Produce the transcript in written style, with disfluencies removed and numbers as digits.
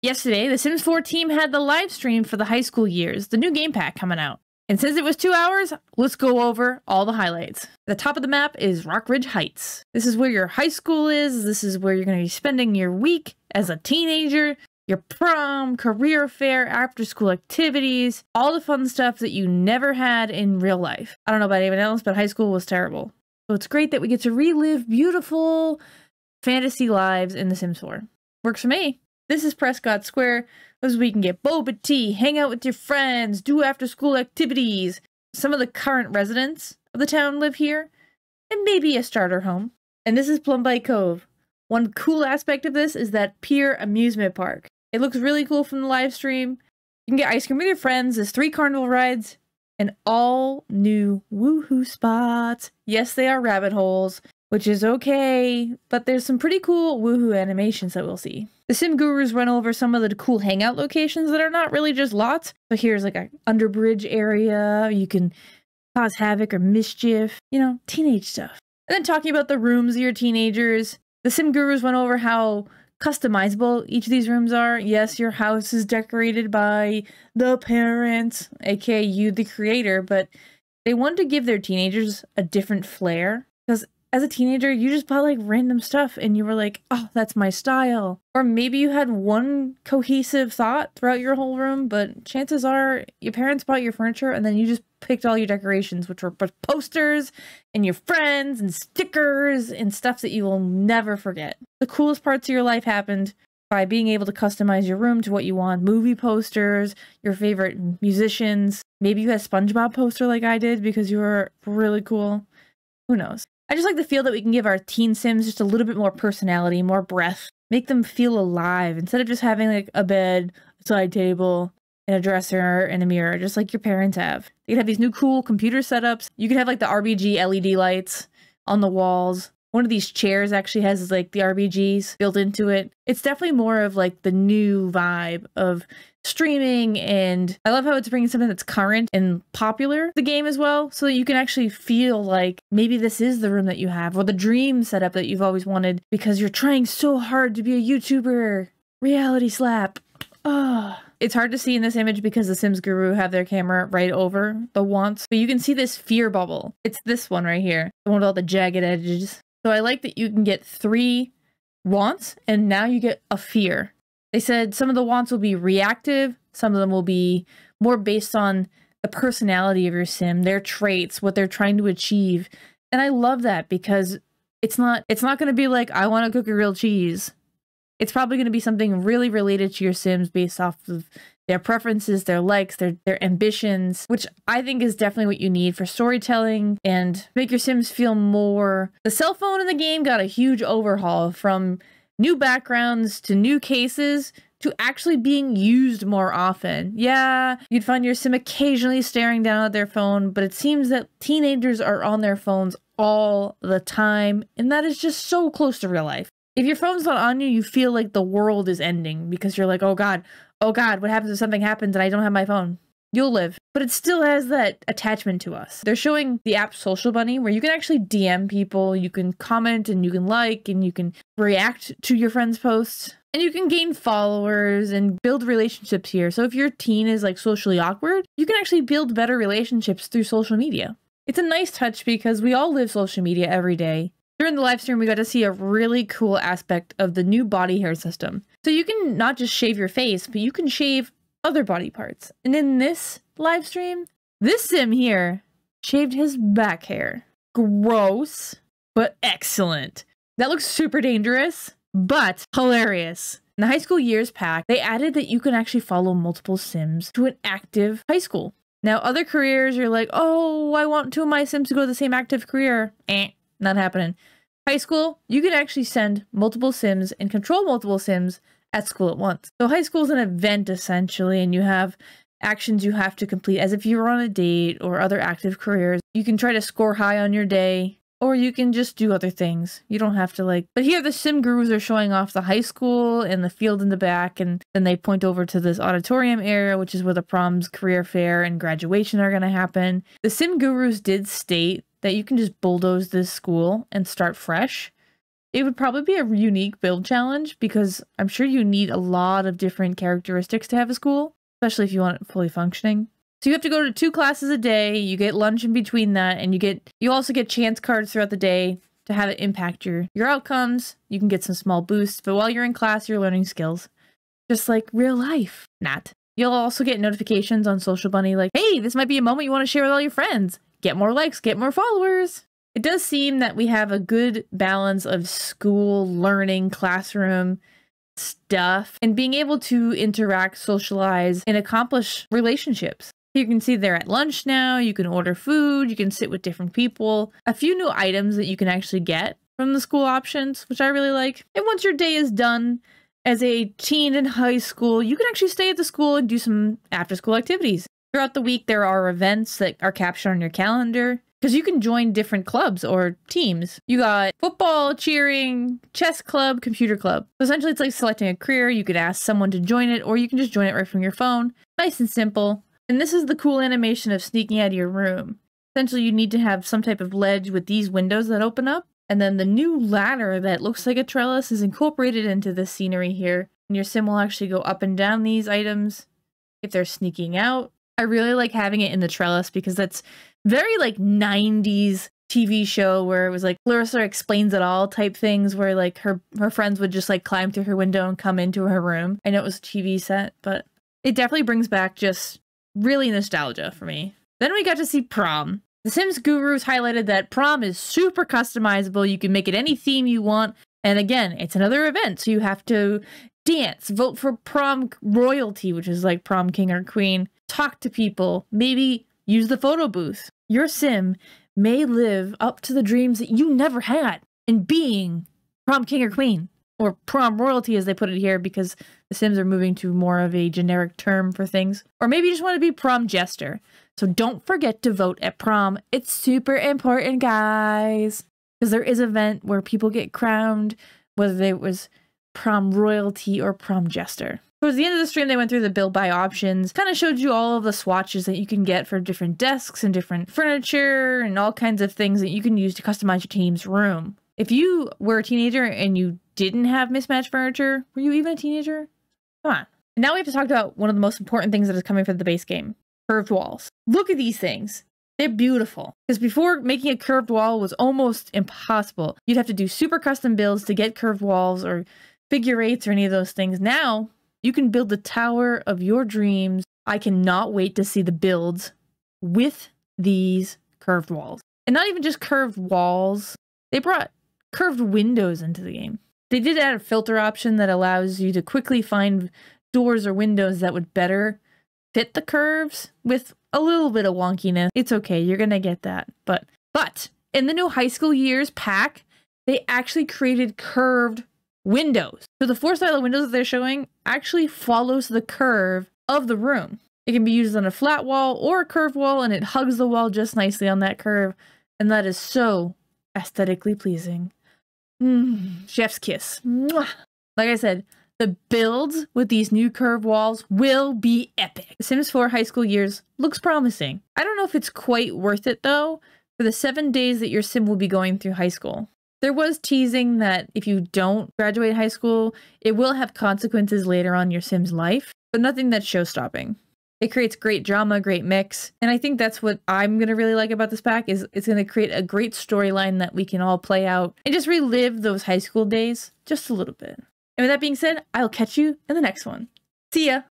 Yesterday, the Sims 4 team had the live stream for the high school years, the new game pack coming out. And since it was 2 hours, let's go over all the highlights. The top of the map is Rock Ridge Heights. This is where your high school is. This is where you're going to be spending your week as a teenager, your prom, career fair, after school activities, all the fun stuff that you never had in real life. I don't know about anyone else, but high school was terrible. So it's great that we get to relive beautiful fantasy lives in The Sims 4. Works for me. This is Prescott Square. This is where you can get boba tea, hang out with your friends, do after school activities. Some of the current residents of the town live here, and maybe a starter home. And this is Plumbite Cove. One cool aspect of this is that pier amusement park. It looks really cool from the live stream. You can get ice cream with your friends. There's 3 carnival rides and all new woohoo spots. Yes, they are rabbit holes, which is okay, but there's some pretty cool woohoo animations that we'll see. The Sim Gurus run over some of the cool hangout locations that are not really just lots. So here's like an underbridge area. You can cause havoc or mischief, you know, teenage stuff. And then talking about the rooms of your teenagers, the Sim Gurus went over how customizable each of these rooms are. Yes, your house is decorated by the parents, aka you, the creator, but they wanted to give their teenagers a different flair. Because as a teenager, you just bought like random stuff and you were like, oh, that's my style. Or maybe you had one cohesive thought throughout your whole room, but chances are your parents bought your furniture and then you just picked all your decorations, which were posters and your friends and stickers and stuff that you will never forget. The coolest parts of your life happened by being able to customize your room to what you want. Movie posters, your favorite musicians. Maybe you had a SpongeBob poster like I did because you were really cool. Who knows? I just like the feel that we can give our teen Sims just a little bit more personality, more breath. Make them feel alive instead of just having like a bed, a side table, and a dresser and a mirror, just like your parents have. You can have these new cool computer setups. You could have like the RBG LED lights on the walls. One of these chairs actually has like the RBGs built into it. It's definitely more of like the new vibe of streaming, and I love how it's bringing something that's current and popular to the game as well, so that you can actually feel like maybe this is the room that you have, or the dream setup that you've always wanted because you're trying so hard to be a YouTuber. Reality slap. Oh. It's hard to see in this image because the Sims Guru have their camera right over the wants, but you can see this fear bubble. It's this one right here, the one with all the jagged edges. So I like that you can get 3 wants, and now you get a fear. They said some of the wants will be reactive, some of them will be more based on the personality of your sim, their traits, what they're trying to achieve. And I love that because it's not going to be like, I want to cook a grilled cheese. It's probably going to be something really related to your Sims based off of their preferences, their likes, their ambitions, which I think is definitely what you need for storytelling and make your Sims feel more. The cell phone in the game got a huge overhaul, from new backgrounds to new cases to actually being used more often. Yeah, you'd find your Sim occasionally staring down at their phone, but it seems that teenagers are on their phones all the time, and that is just so close to real life. If your phone's not on you, you feel like the world is ending because you're like, oh God, what happens if something happens and I don't have my phone? You'll live. But it still has that attachment to us. They're showing the app Social Bunny, where you can actually DM people, you can comment and you can like and you can react to your friends' posts. And you can gain followers and build relationships here. So if your teen is like socially awkward, you can actually build better relationships through social media. It's a nice touch because we all live social media every day. During the live stream, we got to see a really cool aspect of the new body hair system. So you can not just shave your face, but you can shave other body parts. And in this live stream, this Sim here shaved his back hair. Gross, but excellent. That looks super dangerous, but hilarious. In the high school years pack, they added that you can actually follow multiple Sims to an active high school. Now, other careers, you're like, oh, I want 2 of my Sims to go to the same active career. Not happening. High school, you can actually send multiple Sims and control multiple Sims at school at once. So high school is an event essentially, and you have actions you have to complete as if you were on a date or other active careers. You can try to score high on your day, or you can just do other things. You don't have to like, but here the Sim Gurus are showing off the high school and the field in the back, and then they point over to this auditorium area, which is where the proms, career fair, and graduation are going to happen. The Sim Gurus did state that you can just bulldoze this school and start fresh. It would probably be a unique build challenge because I'm sure you need a lot of different characteristics to have a school, especially if you want it fully functioning. So you have to go to 2 classes a day, you get lunch in between that, and you also get chance cards throughout the day to have it impact your outcomes. You can get some small boosts, but while you're in class, you're learning skills. Just like real life. Not. You'll also get notifications on Social Bunny like, hey, this might be a moment you want to share with all your friends. Get more likes, get more followers. It does seem that we have a good balance of school, learning, classroom stuff, and being able to interact, socialize, and accomplish relationships. You can see they're at lunch now, you can order food, you can sit with different people. A few new items that you can actually get from the school options, which I really like. And once your day is done, as a teen in high school, you can actually stay at the school and do some after-school activities. Throughout the week, there are events that are captured on your calendar, because you can join different clubs or teams. You got football, cheering, chess club, computer club. So essentially, it's like selecting a career. You could ask someone to join it, or you can just join it right from your phone. Nice and simple. And this is the cool animation of sneaking out of your room. Essentially, you need to have some type of ledge with these windows that open up. And then the new ladder that looks like a trellis is incorporated into the scenery here. And your sim will actually go up and down these items if they're sneaking out. I really like having it in the trellis because that's very like 90s TV show where it was like Clarissa Explains It All type things where like her friends would just like climb through her window and come into her room. I know it was a TV set, but it definitely brings back just really nostalgia for me. Then we got to see prom. The Sims gurus highlighted that prom is super customizable. You can make it any theme you want. And again, it's another event, so you have to dance, vote for prom royalty, which is like prom king or queen, talk to people, maybe use the photo booth. Your sim may live up to the dreams that you never had in being prom king or queen, or prom royalty as they put it here because the Sims are moving to more of a generic term for things. Or maybe you just want to be prom jester. So don't forget to vote at prom. It's super important, guys. Because there is an event where people get crowned, whether it was prom royalty or prom jester. Towards the end of the stream, they went through the build buy options, kind of showed you all of the swatches that you can get for different desks and different furniture and all kinds of things that you can use to customize your team's room. If you were a teenager and you didn't have mismatched furniture, were you even a teenager? Come on. Now we have to talk about one of the most important things that is coming for the base game. Curved walls. Look at these things. They're beautiful. Because before, making a curved wall was almost impossible. You'd have to do super custom builds to get curved walls or figure eights or any of those things. Now, you can build the tower of your dreams. I cannot wait to see the builds with these curved walls. And not even just curved walls. They brought curved windows into the game. They did add a filter option that allows you to quickly find doors or windows that would better fit the curves with a little bit of wonkiness. It's okay, you're gonna get that. But in the new high school years pack, they actually created curved windows. So the 4 style of windows that they're showing actually follows the curve of the room. It can be used on a flat wall or a curved wall, and it hugs the wall just nicely on that curve. And that is so aesthetically pleasing. Chef's kiss. Mwah. Like I said, the builds with these new curved walls will be epic. The Sims 4 high school years looks promising. I don't know if it's quite worth it though, for the 7 days that your sim will be going through high school. There was teasing that if you don't graduate high school, it will have consequences later on in your sim's life, but nothing that's show-stopping. It creates great drama, great mix, and I think that's what I'm going to really like about this pack is it's going to create a great storyline that we can all play out and just relive those high school days just a little bit. And with that being said, I'll catch you in the next one. See ya!